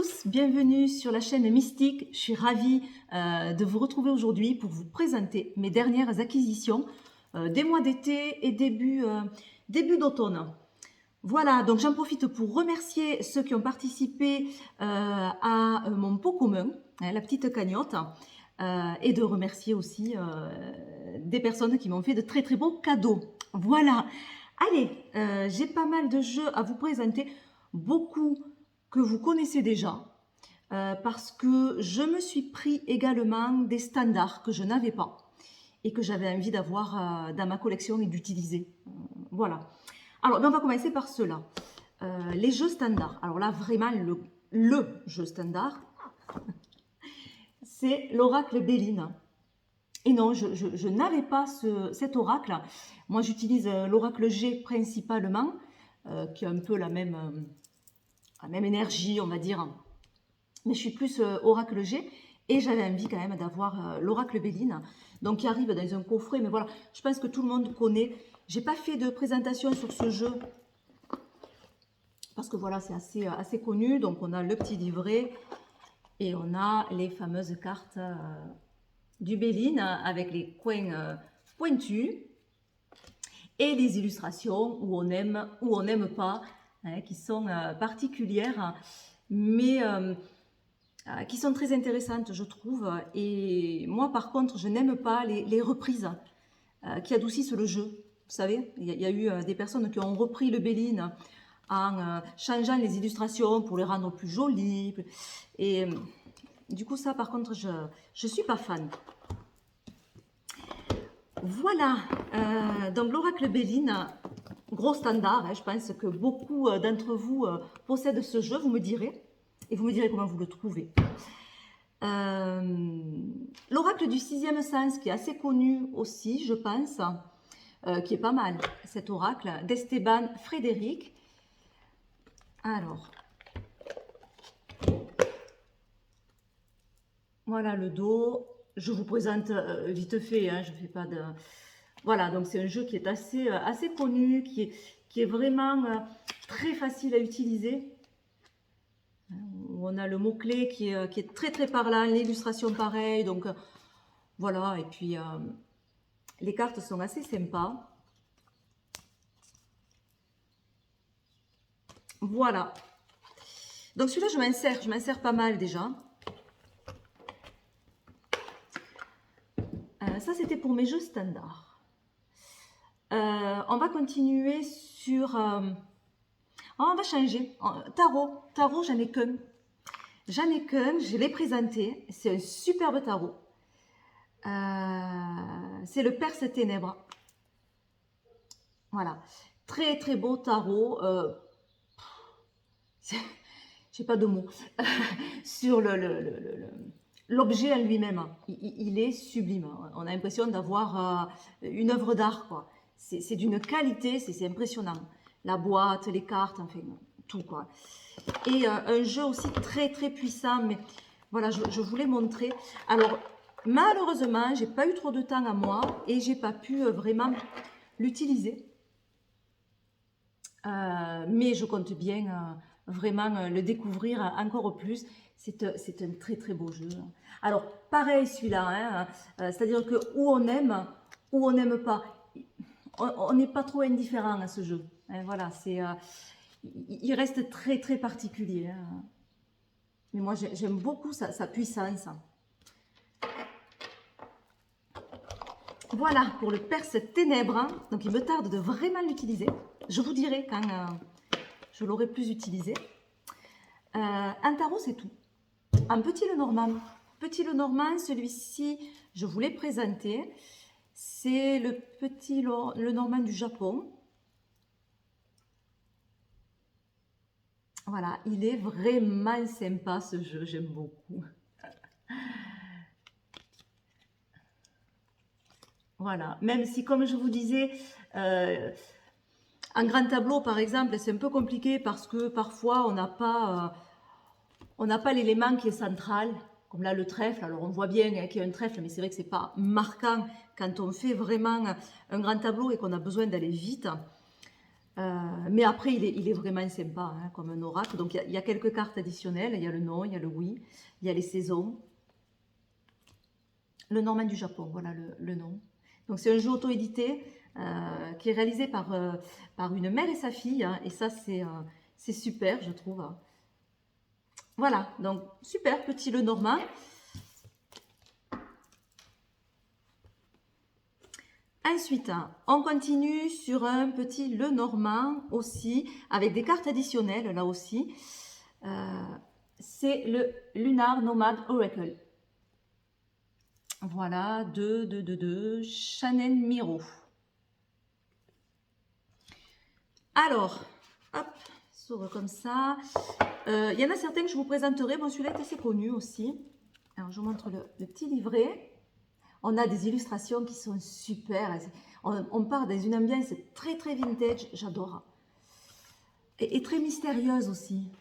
tous, bienvenue sur la chaîne Mystique. Je suis ravie de vous retrouver aujourd'hui pour vous présenter mes dernières acquisitions des mois d'été et début d'automne. Voilà, donc j'en profite pour remercier ceux qui ont participé à mon pot commun, la petite cagnotte, et de remercier aussi des personnes qui m'ont fait de très très beaux cadeaux. Voilà, allez, j'ai pas mal de jeux à vous présenter, beaucoup que vous connaissez déjà, parce que je me suis pris également des standards que je n'avais pas et que j'avais envie d'avoir dans ma collection et d'utiliser. Voilà. Alors, on va commencer par cela. Les jeux standards. Alors là, vraiment, le jeu standard, c'est l'oracle Béline. Et non, je n'avais pas cet oracle. Moi, j'utilise l'oracle G principalement, qui a un peu la même énergie, on va dire. Mais je suis plus oracle G. Et j'avais envie quand même d'avoir l'oracle Béline, donc qui arrive dans un coffret. Mais voilà, je pense que tout le monde connaît. J'ai pas fait de présentation sur ce jeu parce que voilà, c'est assez connu. Donc on a le petit livret et on a les fameuses cartes du Béline avec les coins pointus et les illustrations où on aime ou on n'aime pas, hein, qui sont particulières, mais qui sont très intéressantes, je trouve. Et moi, par contre, je n'aime pas les reprises qui adoucissent le jeu. Vous savez, il y a eu des personnes qui ont repris le Béline en changeant les illustrations pour les rendre plus jolies. Et du coup, ça, par contre, je ne suis pas fan. Voilà, donc l'oracle Béline, gros standard, hein, je pense que beaucoup d'entre vous possèdent ce jeu, vous me direz, et vous me direz comment vous le trouvez. L'oracle du sixième sens, qui est assez connu aussi, je pense, qui est pas mal, cet oracle, d'Esteban Frédéric. Alors, voilà le dos. Je vous présente vite fait, hein, je fais pas de... Voilà, donc c'est un jeu qui est assez connu, qui est vraiment très facile à utiliser. On a le mot-clé qui est très très parlant, l'illustration pareil, donc voilà, et puis les cartes sont assez sympas. Voilà. Donc celui-là, je m'insère pas mal déjà. Ça, c'était pour mes jeux standards. On va continuer sur... on va changer. Tarot, j'en ai qu'un. Je l'ai présenté. C'est un superbe tarot. C'est le Perse Ténèbres. Voilà. Très, très beau tarot. J'ai pas de mots. Sur l'objet en lui-même. Il est sublime. On a l'impression d'avoir une œuvre d'art, quoi. C'est d'une qualité, c'est impressionnant. La boîte, les cartes, enfin, tout, quoi. Et un jeu aussi très très puissant, mais voilà, je voulais montrer. Alors, malheureusement, j'ai pas eu trop de temps à moi et j'ai pas pu vraiment l'utiliser. Mais je compte bien vraiment le découvrir encore plus. C'est un très très beau jeu. Alors, pareil celui-là, hein, c'est-à-dire que où on aime, ou on n'aime pas. On n'est pas trop indifférent à ce jeu. Hein, voilà, il reste très très particulier. Hein. Mais moi, j'aime beaucoup sa puissance. Voilà pour le Perse Ténèbres. Hein. Donc, il me tarde de vraiment l'utiliser. Je vous dirai quand je l'aurai plus utilisé. Un tarot, c'est tout. Un petit Lenormand. Petit Lenormand, celui-ci, je vous l'ai présenté. C'est le petit Lenormand du Japon. Voilà, il est vraiment sympa ce jeu, j'aime beaucoup. Voilà, même si comme je vous disais, un grand tableau par exemple, c'est un peu compliqué parce que parfois on n'a pas l'élément qui est central, comme là le trèfle. Alors on voit bien qu'il y a un trèfle, mais c'est vrai que c'est pas marquant quand on fait vraiment un grand tableau et qu'on a besoin d'aller vite. Mais après, il est vraiment sympa, hein, comme un oracle. Donc, il y a quelques cartes additionnelles. Il y a le non, il y a le oui, il y a les saisons. Le Normand du Japon, voilà le nom. Donc, c'est un jeu auto-édité qui est réalisé par une mère et sa fille. Hein, et ça, c'est super, je trouve. Voilà, donc super, petit le Normand. Ensuite, on continue sur un petit le Normand aussi, avec des cartes additionnelles là aussi. C'est le Lunar Nomad Oracle. Voilà, de Shannon Miro. Alors, hop, s'ouvre comme ça. Il y en a certains que je vous présenterai. Bon, celui-là est assez connu aussi. Alors, je vous montre le petit livret. On a des illustrations qui sont super. On part dans une ambiance très très vintage, j'adore. Et très mystérieuse aussi.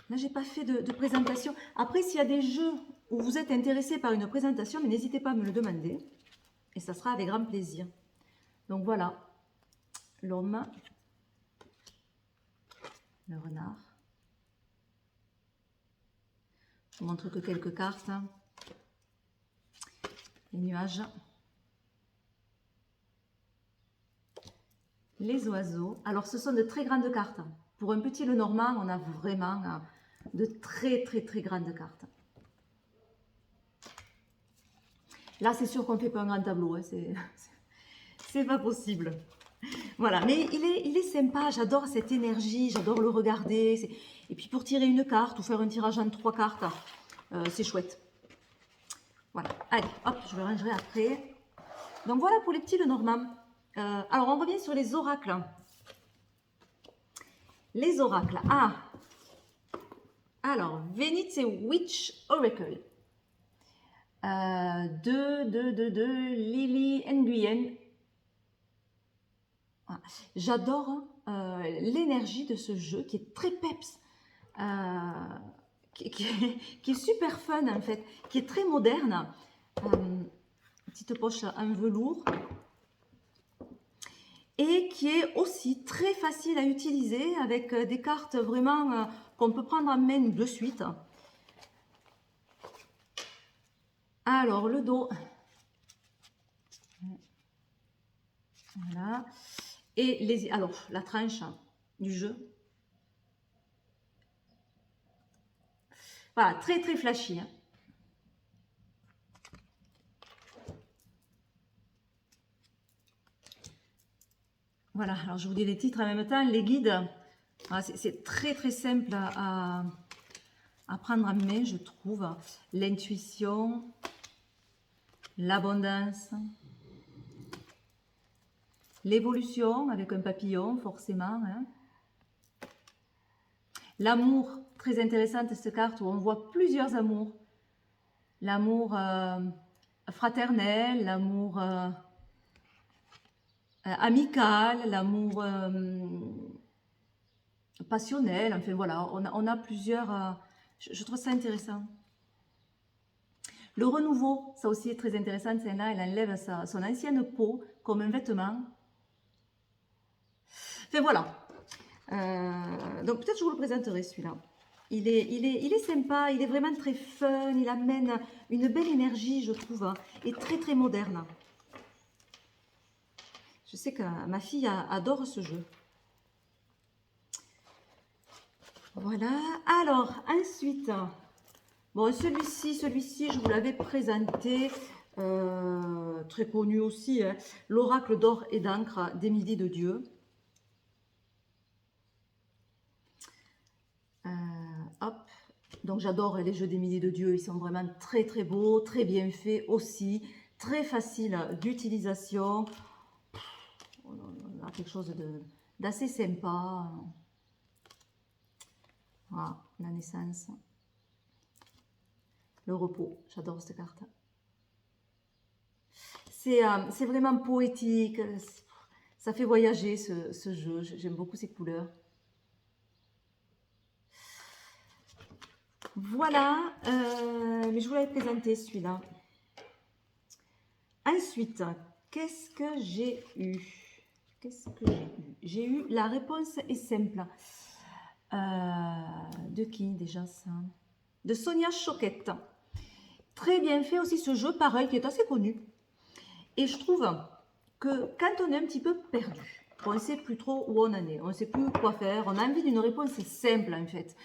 Là, j'ai pas fait de présentation. Après, s'il y a des jeux où vous êtes intéressé par une présentation, mais n'hésitez pas à me le demander. Et ça sera avec grand plaisir. Donc voilà, l'homme, le renard. Je vous montre que quelques cartes. Les nuages. Les oiseaux. Alors, ce sont de très grandes cartes. Pour un petit Lenormand, on a vraiment de très, très, très grandes cartes. Là, c'est sûr qu'on ne fait pas un grand tableau. Hein, c'est pas possible. Voilà, mais il est sympa. J'adore cette énergie. J'adore le regarder. Et puis, pour tirer une carte ou faire un tirage en 3 cartes, c'est chouette. Voilà. Allez, hop, je le rangerai après. Donc, voilà pour les petits Lenormand. Alors, on revient sur les oracles. Les oracles. Ah, alors, Venice Witch Oracle. De Lily Nguyen. Voilà. J'adore l'énergie de ce jeu qui est très peps. Qui est super fun en fait, qui est très moderne. Petite poche en velours. Et qui est aussi très facile à utiliser avec des cartes vraiment qu'on peut prendre en main de suite. Alors, le dos. Voilà. Et alors, la tranche du jeu. Voilà, très très flashy. Hein. Voilà, alors je vous dis les titres en même temps. Les guides, voilà, c'est très très simple à prendre en main, je trouve. L'intuition, l'abondance, l'évolution avec un papillon, forcément. Hein. L'amour, très intéressante cette carte où on voit plusieurs amours. L'amour fraternel, l'amour amical, l'amour passionnel. Enfin voilà, on a plusieurs... je trouve ça intéressant. Le renouveau, ça aussi est très intéressant. Celle-là, elle enlève son ancienne peau comme un vêtement. Enfin voilà. Donc peut-être je vous le présenterai celui-là. Il est sympa, il est vraiment très fun, il amène une belle énergie, je trouve, et très très moderne. Je sais que ma fille adore ce jeu. Voilà. Alors, ensuite, bon, celui-ci, je vous l'avais présenté, très connu aussi, hein, l'oracle d'or et d'encre d'Émilie de Dieu. Hop. Donc j'adore les jeux d'Émilie de Dieu, ils sont vraiment très très beaux, très bien faits aussi, très faciles d'utilisation. On a quelque chose d'assez sympa. Voilà, la naissance. Le repos, j'adore cette carte. C'est vraiment poétique, ça fait voyager ce jeu, j'aime beaucoup ces couleurs. Voilà, mais je vous l'avais présenté celui-là. Ensuite, qu'est-ce que j'ai eu? Qu'est-ce que j'ai eu? J'ai eu, la réponse est simple. De qui déjà ça? De Sonia Choquette. Très bien fait aussi ce jeu, pareil, qui est assez connu. Et je trouve que quand on est un petit peu perdu, on ne sait plus trop où on en est, on ne sait plus quoi faire, on a envie d'une réponse simple en fait,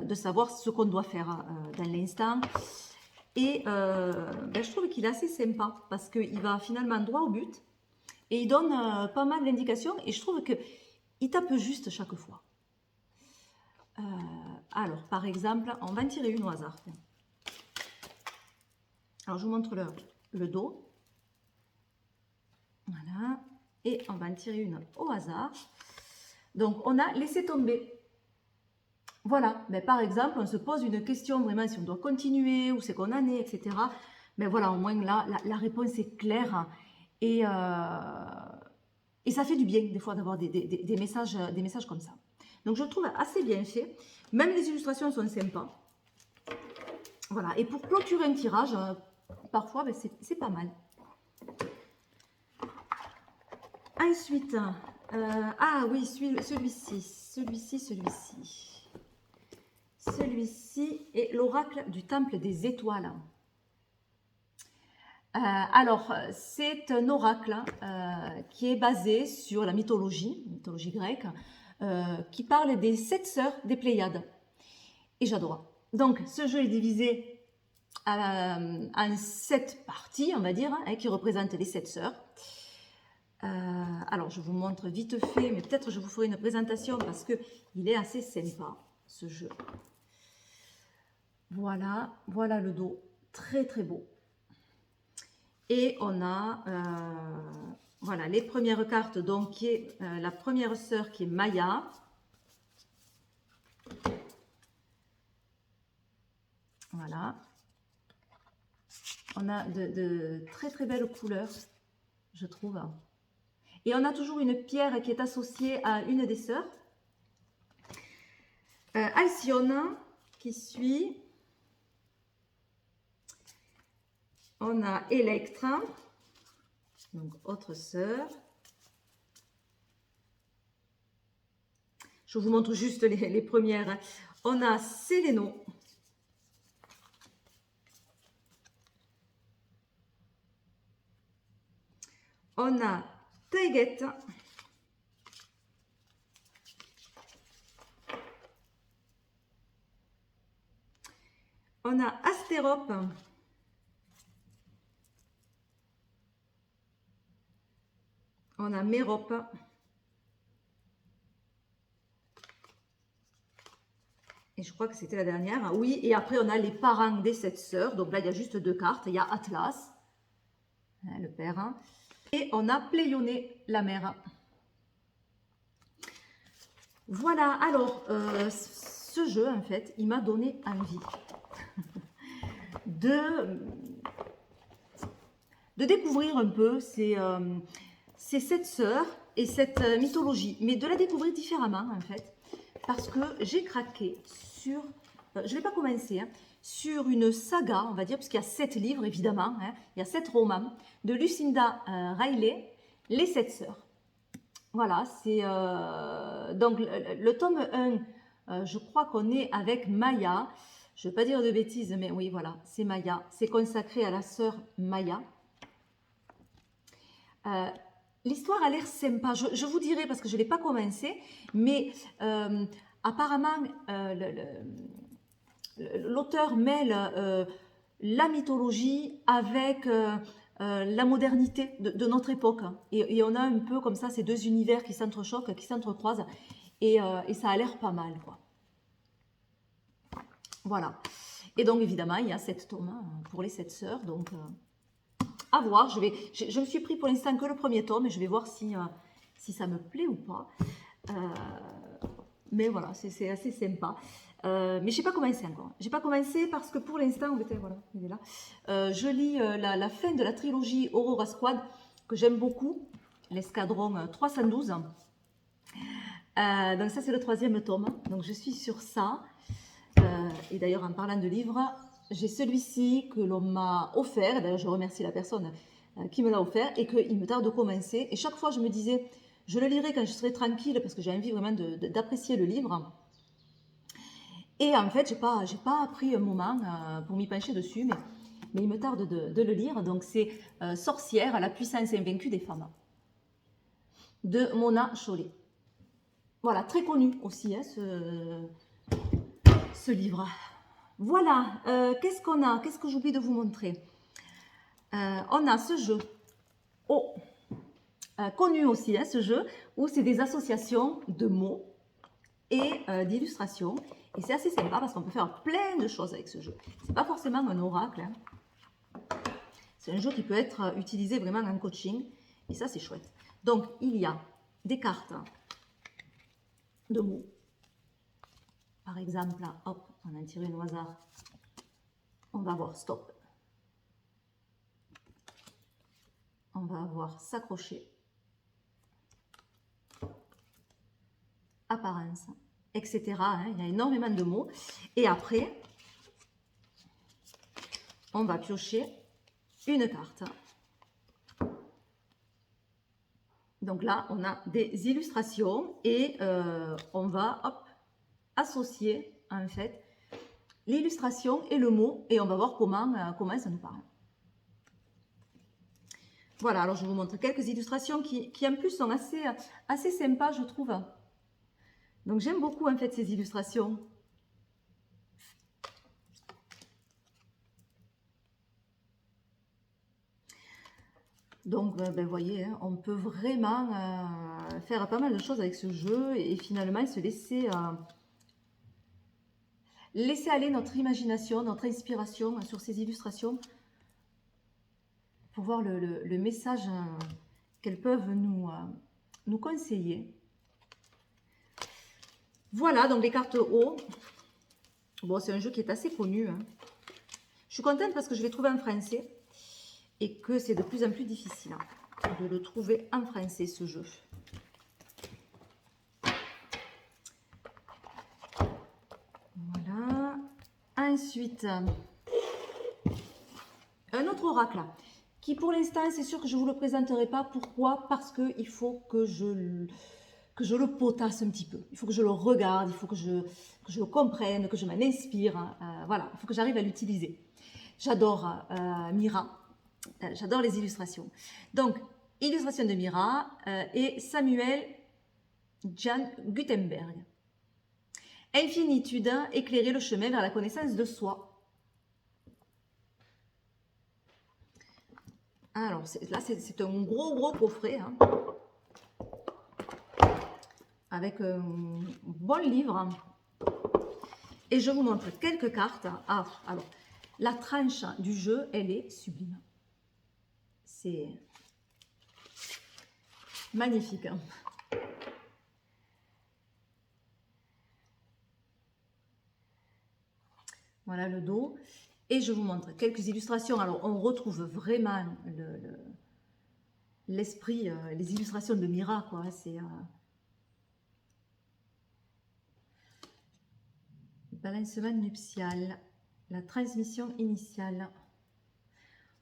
de savoir ce qu'on doit faire dans l'instant. Et je trouve qu'il est assez sympa parce qu'il va finalement droit au but et il donne pas mal d'indications et je trouve qu'il tape juste chaque fois. Alors, par exemple, on va en tirer une au hasard. Alors, je vous montre le dos. Voilà. Et on va en tirer une au hasard. Donc, on a laissé tomber. Voilà. Mais par exemple, on se pose une question vraiment si on doit continuer, où c'est qu'on en est, etc. Mais voilà, au moins là, la réponse est claire. Et ça fait du bien, des fois, d'avoir des messages comme ça. Donc, je le trouve assez bien fait. Même les illustrations sont sympas. Voilà. Et pour clôturer un tirage, parfois, ben, c'est pas mal. Ensuite, ah oui, celui-ci. Celui-ci est l'oracle du temple des étoiles. Alors, c'est un oracle qui est basé sur la mythologie grecque, qui parle des 7 sœurs des Pléiades. Et j'adore. Donc, ce jeu est divisé en 7 parties, on va dire, hein, qui représentent les 7 sœurs. Alors, je vous montre vite fait, mais peut-être je vous ferai une présentation parce qu'il est assez sympa, ce jeu. Voilà, voilà le dos, très très beau. Et on a, voilà, les premières cartes, donc qui est la première sœur qui est Maya. Voilà. On a de très très belles couleurs, je trouve. Et on a toujours une pierre qui est associée à une des sœurs. Alcyone qui suit. On a Electra, donc autre sœur. Je vous montre juste les premières. On a Séléno. On a Taiguette. On a Astérope. On a Mérope. Et je crois que c'était la dernière. Oui, et après on a les parents des 7 sœurs. Donc là, il y a juste 2 cartes. Il y a Atlas, le père. Et on a Pléioné, la mère. Voilà, alors, ce jeu, en fait, il m'a donné envie de découvrir un peu ces 7 sœurs et cette mythologie, mais de la découvrir différemment, en fait, parce que j'ai craqué sur, je ne l'ai pas commencé, hein, sur une saga, on va dire, puisqu'il y a 7 livres, évidemment, hein, il y a 7 romans, de Lucinda Riley, Les 7 sœurs. Voilà, c'est donc le tome 1, je crois qu'on est avec Maya. Je ne vais pas dire de bêtises, mais oui, voilà, c'est Maya. C'est consacré à la sœur Maya. L'histoire a l'air sympa. Je vous dirai, parce que je ne l'ai pas commencé, mais apparemment, l'auteur mêle la mythologie avec la modernité de notre époque. Et on a un peu comme ça ces 2 univers qui s'entrechoquent, qui s'entrecroisent. Et ça a l'air pas mal, quoi. Voilà. Et donc, évidemment, il y a 7 tomes pour les 7 sœurs. Donc, à voir. Je me suis pris pour l'instant que le premier tome et je vais voir si ça me plaît ou pas. Mais voilà, c'est assez sympa. Mais je n'ai pas commencé encore. Je n'ai pas commencé parce que pour l'instant, voilà, il est là. Je lis la fin de la trilogie Aurora Squad que j'aime beaucoup, l'escadron 312. Donc ça, c'est le 3e tome. Donc je suis sur ça. Et d'ailleurs, en parlant de livres, j'ai celui-ci que l'on m'a offert. D'ailleurs, je remercie la personne qui me l'a offert et qu'il me tarde de commencer. Et chaque fois, je me disais, je le lirai quand je serai tranquille parce que j'ai envie vraiment d'apprécier le livre. Et en fait, j'ai pas pris un moment pour m'y pencher dessus, mais il me tarde de le lire. Donc, c'est Sorcière, la puissance invaincue des femmes, de Mona Chollet. Voilà, très connu aussi, hein, ce livre. Voilà, qu'est-ce qu'on a? Qu'est-ce que j'oublie de vous montrer? On a ce jeu, connu aussi, hein, ce jeu, où c'est des associations de mots et d'illustrations. Et c'est assez sympa parce qu'on peut faire plein de choses avec ce jeu. C'est pas forcément un oracle. Hein. C'est un jeu qui peut être utilisé vraiment en coaching. Et ça, c'est chouette. Donc, il y a des cartes de mots. Par exemple, là, hop, on en tire une au hasard. On va avoir stop. On va avoir s'accrocher. Apparence, etc. Hein. Il y a énormément de mots. Et après, on va piocher une carte. Donc là, on a des illustrations et on va hop, associer en fait l'illustration et le mot et on va voir comment ça nous parle. Voilà, alors je vous montre quelques illustrations qui en plus sont assez sympas, je trouve. Donc j'aime beaucoup en fait ces illustrations. Donc, ben, voyez, hein, on peut vraiment faire pas mal de choses avec ce jeu et finalement se laisser aller notre imagination, notre inspiration sur ces illustrations pour voir le message qu'elles peuvent nous conseiller. Voilà, donc les cartes haut. Bon, c'est un jeu qui est assez connu. Hein. Je suis contente parce que je l'ai trouvé en français et que c'est de plus en plus difficile de le trouver en français, ce jeu. Voilà. Ensuite, un autre oracle qui pour l'instant, c'est sûr que je ne vous le présenterai pas. Pourquoi? Parce qu'il faut que je le potasse un petit peu. Il faut que je le regarde, il faut que je le comprenne, que je m'en inspire. Voilà, il faut que j'arrive à l'utiliser. J'adore Mira. J'adore les illustrations. Donc, illustration de Mira et Samuel Jan Gutenberg. Infinitude, éclairer le chemin vers la connaissance de soi. Alors, là, c'est un gros coffret. Hein, avec un bon livre. Et je vous montre quelques cartes. Ah, alors, la tranche du jeu, elle est sublime. C'est magnifique. Hein. Voilà le dos. Et je vous montre quelques illustrations. Alors, on retrouve vraiment l'esprit, les illustrations de Mira, quoi. C'est balancement nuptial, la transmission initiale.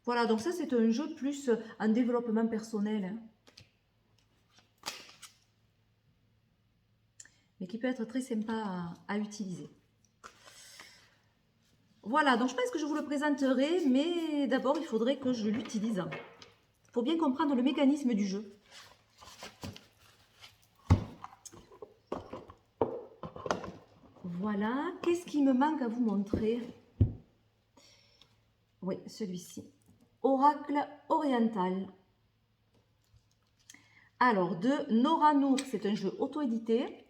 Voilà, donc ça, c'est un jeu plus en développement personnel. Hein. Mais qui peut être très sympa à utiliser. Voilà, donc je pense que je vous le présenterai, mais d'abord, il faudrait que je l'utilise. Il faut bien comprendre le mécanisme du jeu. Voilà, qu'est-ce qui me manque à vous montrer? Oui, celui-ci. Oracle oriental. Alors, de Nora Noor, c'est un jeu auto-édité.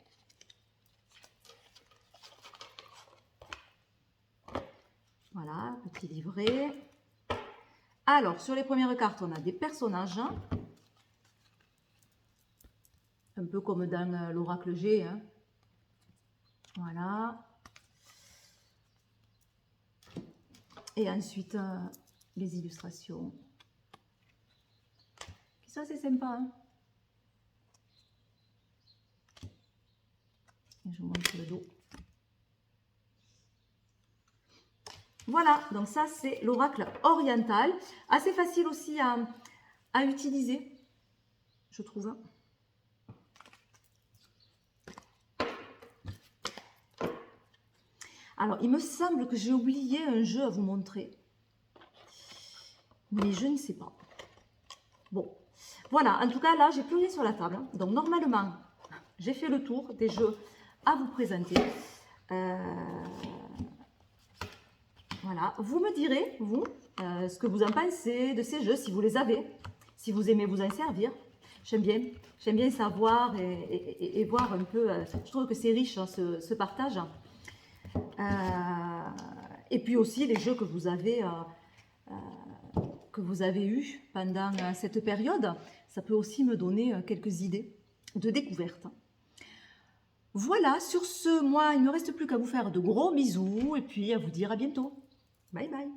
Voilà, petit livret. Alors, sur les premières cartes, on a des personnages. Un peu comme dans l'oracle G. Hein. Voilà. Et ensuite, les illustrations. Ça, c'est sympa. Hein. Et je vous montre le dos. Voilà, donc ça c'est l'oracle oriental. Assez facile aussi à utiliser, je trouve. Alors, il me semble que j'ai oublié un jeu à vous montrer. Mais je ne sais pas. Bon, voilà. En tout cas, là, j'ai plus rien sur la table. Donc, normalement, j'ai fait le tour des jeux à vous présenter. Voilà. Vous me direz, vous, ce que vous en pensez de ces jeux, si vous les avez, si vous aimez vous en servir. J'aime bien savoir et voir un peu. Je trouve que c'est riche, hein, ce partage. Et puis aussi les jeux que vous avez eus pendant cette période, ça peut aussi me donner quelques idées de découverte. Voilà, sur ce, moi, il ne me reste plus qu'à vous faire de gros bisous et puis à vous dire à bientôt. Bye bye.